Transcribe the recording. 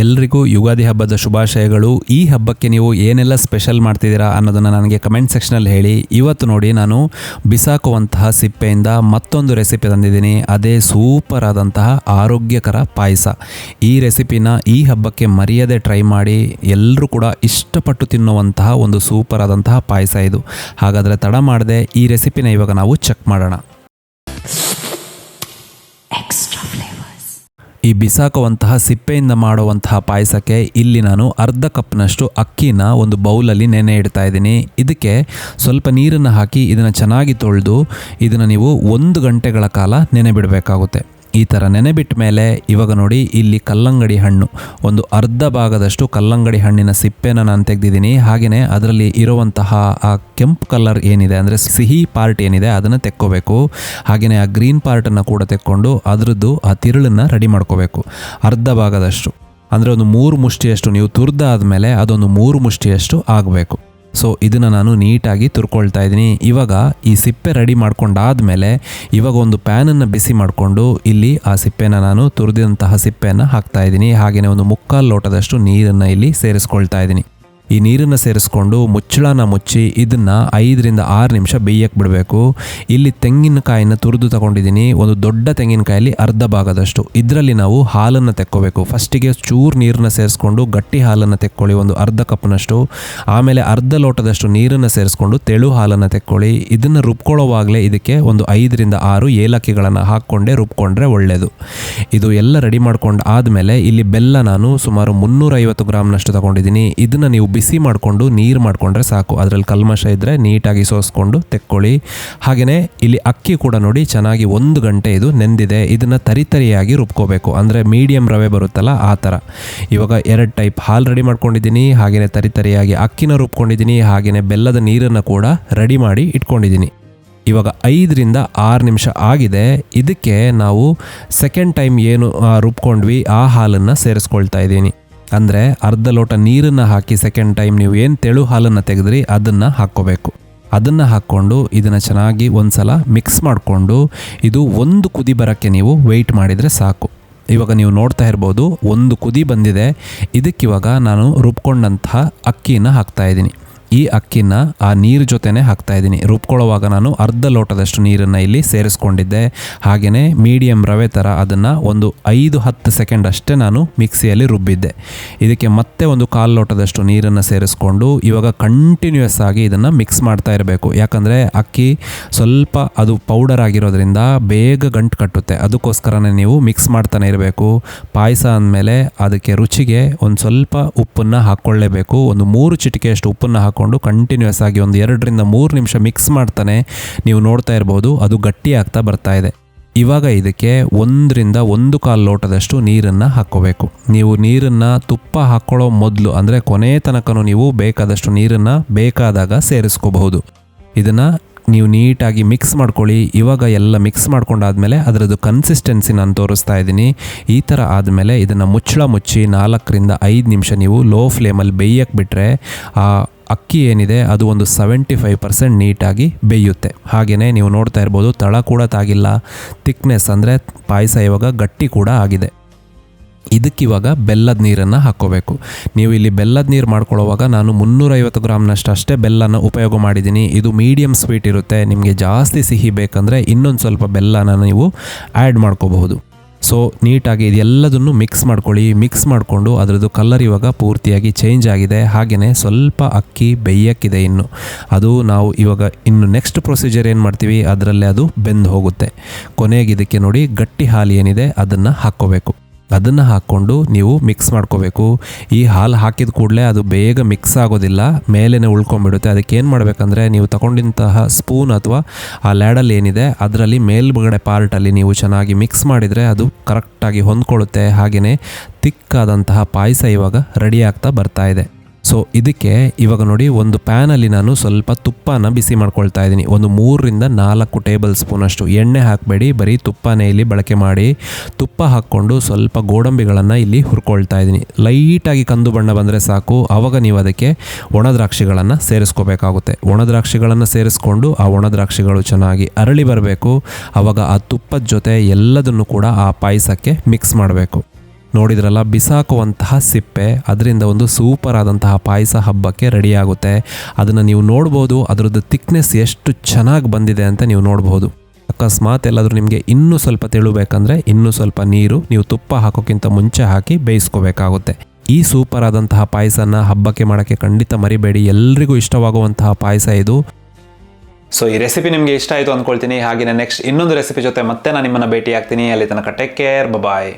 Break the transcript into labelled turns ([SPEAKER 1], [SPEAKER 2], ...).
[SPEAKER 1] ಎಲ್ರಿಗೂ ಯುಗಾದಿ ಹಬ್ಬದ ಶುಭಾಶಯಗಳು. ಈ ಹಬ್ಬಕ್ಕೆ ನೀವು ಏನೆಲ್ಲ ಸ್ಪೆಷಲ್ ಮಾಡ್ತಿದ್ದೀರಾ ಅನ್ನೋದನ್ನು ನನಗೆ ಕಮೆಂಟ್ ಸೆಕ್ಷನಲ್ಲಿ ಹೇಳಿ. ಇವತ್ತು ನೋಡಿ ನಾನು ಬಿಸಾಕುವಂತಹ ಸಿಪ್ಪೆಯಿಂದ ಮತ್ತೊಂದು ರೆಸಿಪಿ ತಂದಿದ್ದೀನಿ. ಅದೇ ಸೂಪರ್ ಆದಂತಹ ಆರೋಗ್ಯಕರ ಪಾಯಸ. ಈ ರೆಸಿಪಿನ ಈ ಹಬ್ಬಕ್ಕೆ ಮರೆಯದೆ ಟ್ರೈ ಮಾಡಿ. ಎಲ್ಲರೂ ಕೂಡ ಇಷ್ಟಪಟ್ಟು ತಿನ್ನುವಂತಹ ಒಂದು ಸೂಪರ್ ಆದಂತಹ ಪಾಯಸ ಇದು. ಹಾಗಾದರೆ ತಡ ಮಾಡದೆ ಈ ರೆಸಿಪಿನ ಇವಾಗ ನಾವು ಚೆಕ್ ಮಾಡೋಣ. ಈ ಬಿಸಾಕುವಂತಹ ಸಿಪ್ಪೆಯಿಂದ ಮಾಡುವಂತಹ ಪಾಯಸಕ್ಕೆ ಇಲ್ಲಿ ನಾನು ಅರ್ಧ ಕಪ್ನಷ್ಟು ಅಕ್ಕಿನ ಒಂದು ಬೌಲಲ್ಲಿ ನೆನೆ ಇಡ್ತಾ ಇದ್ದೀನಿ. ಇದಕ್ಕೆ ಸ್ವಲ್ಪ ನೀರನ್ನು ಹಾಕಿ ಇದನ್ನು ಚೆನ್ನಾಗಿ ತೊಳೆದು ಇದನ್ನು ನೀವು 1 ಗಂಟೆಗಳ ಕಾಲ ನೆನೆ ಬಿಡಬೇಕಾಗುತ್ತೆ. ಈ ಥರ ನೆನೆ ಬಿಟ್ಟ ಮೇಲೆ ಇವಾಗ ನೋಡಿ ಇಲ್ಲಿ ಕಲ್ಲಂಗಡಿ ಹಣ್ಣು ಒಂದು ಅರ್ಧ ಭಾಗದಷ್ಟು ಕಲ್ಲಂಗಡಿ ಹಣ್ಣಿನ ಸಿಪ್ಪೆನ ನಾನು ತೆಗೆದಿದ್ದೀನಿ. ಹಾಗೆಯೇ ಅದರಲ್ಲಿ ಇರುವಂತಹ ಆ ಕೆಂಪು ಕಲರ್ ಏನಿದೆ ಅಂದರೆ ಸಿಹಿ ಪಾರ್ಟ್ ಏನಿದೆ ಅದನ್ನು ತೆಕ್ಕೋಬೇಕು. ಹಾಗೆಯೇ ಆ ಗ್ರೀನ್ ಪಾರ್ಟನ್ನು ಕೂಡ ತೆಕ್ಕೊಂಡು ಅದರದ್ದು ಆ ತಿರುಳನ್ನು ರೆಡಿ ಮಾಡ್ಕೋಬೇಕು. ಅರ್ಧ ಭಾಗದಷ್ಟು ಅಂದರೆ ಒಂದು 3 ಮುಷ್ಟಿಯಷ್ಟು ನೀವು ತುರಿದಾದ್ಮೇಲೆ ಅದೊಂದು 3 ಮುಷ್ಟಿಯಷ್ಟು ಆಗಬೇಕು. ಸೊ ಇದನ್ನು ನಾನು ನೀಟಾಗಿ ತುರ್ಕೊಳ್ತಾ ಇದ್ದೀನಿ. ಇವಾಗ ಈ ಸಿಪ್ಪೆ ರೆಡಿ ಮಾಡ್ಕೊಂಡಾದ್ಮೇಲೆ ಇವಾಗ ಒಂದು ಪ್ಯಾನನ್ನು ಬಿಸಿ ಮಾಡಿಕೊಂಡು ಇಲ್ಲಿ ಆ ಸಿಪ್ಪೆನ ನಾನು ತುರಿದಂತಹ ಸಿಪ್ಪೆಯನ್ನು ಹಾಕ್ತಾ ಇದ್ದೀನಿ. ಹಾಗೆಯೇ ಒಂದು 3/4 ಲೋಟದಷ್ಟು ನೀರನ್ನು ಇಲ್ಲಿ ಸೇರಿಸ್ಕೊಳ್ತಾ ಇದ್ದೀನಿ. ಈ ನೀರನ್ನು ಸೇರಿಸ್ಕೊಂಡು ಮುಚ್ಚಳನ ಮುಚ್ಚಿ ಇದನ್ನು 5 ರಿಂದ 6 ನಿಮಿಷ ಬೇಯಕ್ಕೆ ಬಿಡಬೇಕು. ಇಲ್ಲಿ ತೆಂಗಿನಕಾಯಿನ ತುರಿದು ತಗೊಂಡಿದ್ದೀನಿ. ಒಂದು ದೊಡ್ಡ ತೆಂಗಿನಕಾಯಲ್ಲಿ ಅರ್ಧ ಭಾಗದಷ್ಟು. ಇದರಲ್ಲಿ ನಾವು ಹಾಲನ್ನು ತೆಕ್ಕೋಬೇಕು. ಫಸ್ಟಿಗೆ ಚೂರು ನೀರನ್ನು ಸೇರಿಸ್ಕೊಂಡು ಗಟ್ಟಿ ಹಾಲನ್ನು ತೆಕ್ಕೊಳ್ಳಿ, ಒಂದು ಅರ್ಧ ಕಪ್ನಷ್ಟು. ಆಮೇಲೆ ಅರ್ಧ ಲೋಟದಷ್ಟು ನೀರನ್ನು ಸೇರಿಸ್ಕೊಂಡು ತೆಳು ಹಾಲನ್ನು ತೆಕ್ಕೊಳ್ಳಿ. ಇದನ್ನು ರುಬ್ಕೊಳ್ಳೋವಾಗಲೇ ಇದಕ್ಕೆ ಒಂದು 5 ರಿಂದ 6 ಏಲಕ್ಕಿಗಳನ್ನು ಹಾಕ್ಕೊಂಡೆ ರುಬ್ಕೊಂಡ್ರೆ ಒಳ್ಳೆಯದು. ಇದು ಎಲ್ಲ ರೆಡಿ ಮಾಡ್ಕೊಂಡು ಆದಮೇಲೆ ಇಲ್ಲಿ ಬೆಲ್ಲ ನಾನು ಸುಮಾರು 350 ಗ್ರಾಮ್ನಷ್ಟು ತಗೊಂಡಿದ್ದೀನಿ. ಇದನ್ನು ನೀವು ಬಿಸಿ ಮಾಡಿಕೊಂಡು ನೀರು ಮಾಡಿಕೊಂಡ್ರೆ ಸಾಕು. ಅದರಲ್ಲಿ ಕಲ್ಮಶ ಇದ್ದರೆ ನೀಟಾಗಿ ಸೋಸ್ಕೊಂಡು ತೆಕ್ಕೊಳ್ಳಿ. ಹಾಗೆಯೇ ಇಲ್ಲಿ ಅಕ್ಕಿ ಕೂಡ ನೋಡಿ ಚೆನ್ನಾಗಿ 1 ಗಂಟೆ ಇದು ನೆಂದಿದೆ. ಇದನ್ನು ತರಿತರಿಯಾಗಿ ರುಬ್ಕೋಬೇಕು, ಅಂದರೆ ಮೀಡಿಯಮ್ ರವೆ ಬರುತ್ತಲ್ಲ ಆ ಥರ. ಇವಾಗ 2 ಟೈಪ್ ಹಾಲು ರೆಡಿ ಮಾಡ್ಕೊಂಡಿದ್ದೀನಿ. ಹಾಗೆಯೇ ತರಿತರಿಯಾಗಿ ಅಕ್ಕಿನ ರುಬ್ಕೊಂಡಿದ್ದೀನಿ. ಹಾಗೆಯೇ ಬೆಲ್ಲದ ನೀರನ್ನು ಕೂಡ ರೆಡಿ ಮಾಡಿ ಇಟ್ಕೊಂಡಿದ್ದೀನಿ. ಇವಾಗ 5 ರಿಂದ 6 ನಿಮಿಷ ಆಗಿದೆ. ಇದಕ್ಕೆ ನಾವು ಸೆಕೆಂಡ್ ಟೈಮ್ ಏನು ರುಬ್ಕೊಂಡ್ವಿ ಆ ಹಾಲನ್ನು ಸೇರಿಸ್ಕೊಳ್ತಾ ಇದ್ದೀನಿ. ಅಂದರೆ ಅರ್ಧ ಲೋಟ ನೀರನ್ನು ಹಾಕಿ ಸೆಕೆಂಡ್ ಟೈಮ್ ನೀವು ಏನು ತೆಳು ಹಾಲನ್ನು ತೆಗೆದ್ರಿ ಅದನ್ನು ಹಾಕ್ಕೋಬೇಕು. ಅದನ್ನು ಹಾಕ್ಕೊಂಡು ಇದನ್ನು ಚೆನ್ನಾಗಿ ಒಂದು ಸಲ ಮಿಕ್ಸ್ ಮಾಡಿಕೊಂಡು ಇದು 1 ಕುದಿ ಬರೋಕ್ಕೆ ನೀವು ವೆಯ್ಟ್ ಮಾಡಿದರೆ ಸಾಕು. ಇವಾಗ ನೀವು ನೋಡ್ತಾ ಇರ್ಬೋದು 1 ಕುದಿ ಬಂದಿದೆ. ಇದಕ್ಕಿವಾಗ ನಾನು ರುಬ್ಕೊಂಡಂತಹ ಅಕ್ಕಿನ ಹಾಕ್ತಾಯಿದ್ದೀನಿ. ಈ ಅಕ್ಕಿನ ಆ ನೀರು ಜೊತೆನೇ ಹಾಕ್ತಾಯಿದ್ದೀನಿ. ರುಬ್ಕೊಳ್ಳೋವಾಗ ನಾನು ಅರ್ಧ ಲೋಟದಷ್ಟು ನೀರನ್ನು ಇಲ್ಲಿ ಸೇರಿಸ್ಕೊಂಡಿದ್ದೆ. ಹಾಗೆಯೇ ಮೀಡಿಯಮ್ ರವೆ ಥರ ಅದನ್ನು ಒಂದು 5-10 ಸೆಕೆಂಡ್ ಅಷ್ಟೇ ನಾನು ಮಿಕ್ಸಿಯಲ್ಲಿ ರುಬ್ಬಿದ್ದೆ. ಇದಕ್ಕೆ ಮತ್ತೆ ಒಂದು 1/4 ಲೋಟದಷ್ಟು ನೀರನ್ನು ಸೇರಿಸ್ಕೊಂಡು ಇವಾಗ ಕಂಟಿನ್ಯೂಯಸ್ ಆಗಿ ಇದನ್ನು ಮಿಕ್ಸ್ ಮಾಡ್ತಾ ಇರಬೇಕು. ಯಾಕಂದರೆ ಅಕ್ಕಿ ಸ್ವಲ್ಪ ಅದು ಪೌಡರ್ ಆಗಿರೋದ್ರಿಂದ ಬೇಗ ಗಂಟು ಕಟ್ಟುತ್ತೆ. ಅದಕ್ಕೋಸ್ಕರನೇ ನೀವು ಮಿಕ್ಸ್ ಮಾಡ್ತಾನೆ ಇರಬೇಕು. ಪಾಯಸ ಅಂದಮೇಲೆ ಅದಕ್ಕೆ ರುಚಿಗೆ ಒಂದು ಸ್ವಲ್ಪ ಉಪ್ಪನ್ನು ಹಾಕ್ಕೊಳ್ಳೇಬೇಕು. ಒಂದು 3 ಚಿಟಿಕೆಯಷ್ಟು ಉಪ್ಪನ್ನು ಹಾಕ್ಕೊಂಡು ಕಂಟಿನ್ಯೂಸ್ ಆಗಿ ಒಂದು 2 ರಿಂದ 3 ನಿಮಿಷ ಮಿಕ್ಸ್ ಮಾಡ್ತಾನೆ ನೀವು ನೋಡ್ತಾ ಇರ್ಬೋದು ಅದು ಗಟ್ಟಿ ಆಗ್ತಾ ಬರ್ತಾ ಇದೆ. ಇವಾಗ ಇದಕ್ಕೆ 1 ರಿಂದ 1/4 ಲೋಟದಷ್ಟು ನೀರನ್ನು ಹಾಕ್ಕೋಬೇಕು. ನೀವು ನೀರನ್ನು ತುಪ್ಪ ಹಾಕ್ಕೊಳ್ಳೋ ಮೊದಲು ಅಂದರೆ ಕೊನೆ ತನಕನೂ ನೀವು ಬೇಕಾದಷ್ಟು ನೀರನ್ನು ಬೇಕಾದಾಗ ಸೇರಿಸ್ಕೋಬಹುದು. ಇದನ್ನು ನೀವು ನೀಟಾಗಿ ಮಿಕ್ಸ್ ಮಾಡ್ಕೊಳ್ಳಿ. ಇವಾಗ ಎಲ್ಲ ಮಿಕ್ಸ್ ಮಾಡ್ಕೊಂಡಾದ್ಮೇಲೆ ಅದರದ್ದು ಕನ್ಸಿಸ್ಟೆನ್ಸಿ ನಾನು ತೋರಿಸ್ತಾ ಇದ್ದೀನಿ. ಈ ಥರ ಆದಮೇಲೆ ಇದನ್ನು ಮುಚ್ಚಳ ಮುಚ್ಚಿ 4 ರಿಂದ 5 ನಿಮಿಷ ನೀವು ಲೋ ಫ್ಲೇಮಲ್ಲಿ ಬೇಯಕ್ಕೆ ಬಿಟ್ಟರೆ ಆ ಅಕ್ಕಿ ಏನಿದೆ ಅದು ಒಂದು 75% ನೀಟಾಗಿ ಬೇಯುತ್ತೆ. ಹಾಗೆಯೇ ನೀವು ನೋಡ್ತಾ ಇರ್ಬೋದು ತಳ ಕೂಡ ತಾಗಿಲ್ಲ. ಥಿಕ್ನೆಸ್ ಅಂದರೆ ಪಾಯಸ ಇವಾಗ ಗಟ್ಟಿ ಕೂಡ ಆಗಿದೆ. ಇದಕ್ಕಿವಾಗ ಬೆಲ್ಲದ ನೀರನ್ನು ಹಾಕ್ಕೋಬೇಕು. ನೀವು ಇಲ್ಲಿ ಬೆಲ್ಲದ ನೀರು ಮಾಡ್ಕೊಳ್ಳೋವಾಗ ನಾನು 350 ಗ್ರಾಮ್ನಷ್ಟು ಅಷ್ಟೇ ಬೆಲ್ಲನ ಉಪಯೋಗ ಮಾಡಿದ್ದೀನಿ. ಇದು ಮೀಡಿಯಮ್ ಸ್ವೀಟ್ ಇರುತ್ತೆ. ನಿಮಗೆ ಜಾಸ್ತಿ ಸಿಹಿ ಬೇಕಂದರೆ ಇನ್ನೊಂದು ಸ್ವಲ್ಪ ಬೆಲ್ಲನ ನೀವು ಆ್ಯಡ್ ಮಾಡ್ಕೋಬಹುದು. ಸೊ ನೀಟಾಗಿ ಇದೆಲ್ಲದನ್ನು ಮಿಕ್ಸ್ ಮಾಡ್ಕೊಳ್ಳಿ. ಮಿಕ್ಸ್ ಮಾಡಿಕೊಂಡು ಅದರದ್ದು ಕಲರ್ ಇವಾಗ ಪೂರ್ತಿಯಾಗಿ ಚೇಂಜ್ ಆಗಿದೆ. ಹಾಗೆಯೇ ಸ್ವಲ್ಪ ಅಕ್ಕಿ ಬೇಯಕ್ಕಿದೆ ಇನ್ನು. ಅದು ನಾವು ಇವಾಗ ಇನ್ನು ನೆಕ್ಸ್ಟ್ ಪ್ರೊಸೀಜರ್ ಏನು ಮಾಡ್ತೀವಿ ಅದರಲ್ಲೇ ಅದು ಬೆಂದು ಹೋಗುತ್ತೆ. ಕೊನೆಗೆ ಇದಕ್ಕೆ ನೋಡಿ ಗಟ್ಟಿ ಹಾಲು ಏನಿದೆ ಅದನ್ನು ಹಾಕ್ಕೋಬೇಕು. ಅದನ್ನು ಹಾಕ್ಕೊಂಡು ನೀವು ಮಿಕ್ಸ್ ಮಾಡ್ಕೋಬೇಕು. ಈ ಹಾಲು ಹಾಕಿದ ಕೂಡಲೇ ಅದು ಬೇಗ ಮಿಕ್ಸ್ ಆಗೋದಿಲ್ಲ, ಮೇಲೇ ಉಳ್ಕೊಂಡ್ಬಿಡುತ್ತೆ. ಅದಕ್ಕೆ ಏನು ಮಾಡಬೇಕಂದ್ರೆ ನೀವು ತಗೊಂಡಂತಹ ಸ್ಪೂನ್ ಅಥವಾ ಆ ಲ್ಯಾಡಲ್ ಏನಿದೆ ಅದರಲ್ಲಿ ಮೇಲ್ಗಡೆ ಪಾರ್ಟಲ್ಲಿ ನೀವು ಚೆನ್ನಾಗಿ ಮಿಕ್ಸ್ ಮಾಡಿದರೆ ಅದು ಕರೆಕ್ಟಾಗಿ ಹೊಂದ್ಕೊಳ್ಳುತ್ತೆ. ಹಾಗೆಯೇ ತಿಕ್ಕಾದಂತಹ ಪಾಯಸ ಇವಾಗ ರೆಡಿ ಆಗ್ತಾ ಬರ್ತಾ ಇದೆ. ಸೊ ಇದಕ್ಕೆ ಇವಾಗ ನೋಡಿ ಒಂದು ಪ್ಯಾನಲ್ಲಿ ನಾನು ಸ್ವಲ್ಪ ತುಪ್ಪನ ಬಿಸಿ ಮಾಡ್ಕೊಳ್ತಾ ಇದ್ದೀನಿ. ಒಂದು 3 ರಿಂದ 4 ಟೇಬಲ್ ಸ್ಪೂನಷ್ಟು. ಎಣ್ಣೆ ಹಾಕಬೇಡಿ, ಬರೀ ತುಪ್ಪನೇ ಇಲ್ಲಿ ಬಳಕೆ ಮಾಡಿ. ತುಪ್ಪ ಹಾಕ್ಕೊಂಡು ಸ್ವಲ್ಪ ಗೋಡಂಬಿಗಳನ್ನು ಇಲ್ಲಿ ಹುರ್ಕೊಳ್ತಾ ಇದ್ದೀನಿ. ಲೈಟಾಗಿ ಕಂದು ಬಣ್ಣ ಬಂದರೆ ಸಾಕು. ಆವಾಗ ನೀವು ಅದಕ್ಕೆ ಒಣ ದ್ರಾಕ್ಷಿಗಳನ್ನು ಸೇರಿಸ್ಕೋಬೇಕಾಗುತ್ತೆ. ಒಣ ದ್ರಾಕ್ಷಿಗಳನ್ನು ಸೇರಿಸ್ಕೊಂಡು ಆ ಒಣ ದ್ರಾಕ್ಷಿಗಳು ಚೆನ್ನಾಗಿ ಅರಳಿ ಬರಬೇಕು. ಆವಾಗ ಆ ತುಪ್ಪದ ಜೊತೆ ಎಲ್ಲದನ್ನು ಕೂಡ ಆ ಪಾಯಸಕ್ಕೆ ಮಿಕ್ಸ್ ಮಾಡಬೇಕು. ನೋಡಿದ್ರಲ್ಲ, ಬಿಸಾಕುವಂತಹ ಸಿಪ್ಪೆ, ಅದರಿಂದ ಒಂದು ಸೂಪರ್ ಆದಂತಹ ಪಾಯಸ ಹಬ್ಬಕ್ಕೆ ರೆಡಿ ಆಗುತ್ತೆ. ಅದನ್ನು ನೀವು ನೋಡ್ಬೋದು, ಅದರದ್ದು ಥಿಕ್ನೆಸ್ ಎಷ್ಟು ಚೆನ್ನಾಗಿ ಬಂದಿದೆ ಅಂತ ನೀವು ನೋಡ್ಬೋದು. ಅಕಸ್ಮಾತ್ ಎಲ್ಲಾದರೂ ನಿಮಗೆ ಇನ್ನೂ ಸ್ವಲ್ಪ ತೆಳುಬೇಕಂದ್ರೆ ಇನ್ನೂ ಸ್ವಲ್ಪ ನೀರು ನೀವು ತುಪ್ಪ ಹಾಕೋಕ್ಕಿಂತ ಮುಂಚೆ ಹಾಕಿ ಬೇಯಿಸ್ಕೋಬೇಕಾಗುತ್ತೆ. ಈ ಸೂಪರ್ ಆದಂತಹ ಪಾಯಸನ ಹಬ್ಬಕ್ಕೆ ಮಾಡೋಕ್ಕೆ ಖಂಡಿತ ಮರಿಬೇಡಿ. ಎಲ್ರಿಗೂ ಇಷ್ಟವಾಗುವಂತಹ ಪಾಯಸ ಇದು.
[SPEAKER 2] ಸೊ ಈ ರೆಸಿಪಿ ನಿಮಗೆ ಇಷ್ಟ ಆಯಿತು ಅಂದ್ಕೊಳ್ತೀನಿ. ಹಾಗೆಯೇ ನೆಕ್ಸ್ಟ್ ಇನ್ನೊಂದು ರೆಸಿಪಿ ಜೊತೆ ಮತ್ತೆ ನಾನು ನಿಮ್ಮನ್ನು ಭೇಟಿ ಆಗ್ತೀನಿ. ಅಲ್ಲಿ ತನಕ ಟೇಕ್ ಕೇರ್, ಬಾಯ್.